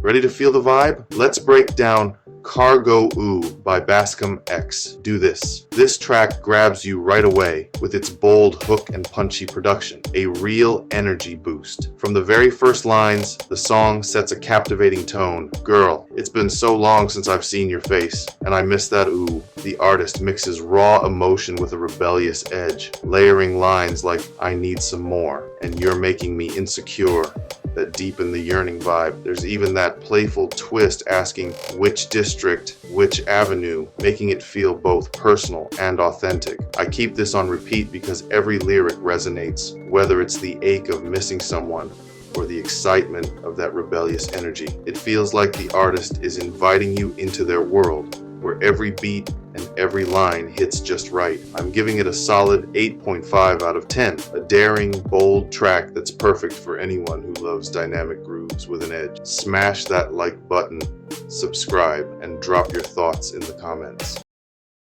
Ready to feel the vibe? Let's break down KHAGO OOH by Bascom X. Do this. This track grabs you right away with its bold hook and punchy production, a real energy boost. From the very first lines, the song sets a captivating tone. Girl, it's been so long since I've seen your face, and I miss that ooh. The artist mixes raw emotion with a rebellious edge, layering lines like, I need some more, and you're making me insecure, that deepen the yearning vibe. There's even that playful twist asking which district, which avenue, making it feel both personal and authentic. I keep this on repeat because every lyric resonates, whether it's the ache of missing someone or the excitement of that rebellious energy. It feels like the artist is inviting you into their world, where every beat and every line hits just right. I'm giving it a solid 8.5 out of 10. A daring, bold track that's perfect for anyone who loves dynamic grooves with an edge. Smash that like button, subscribe, and drop your thoughts in the comments.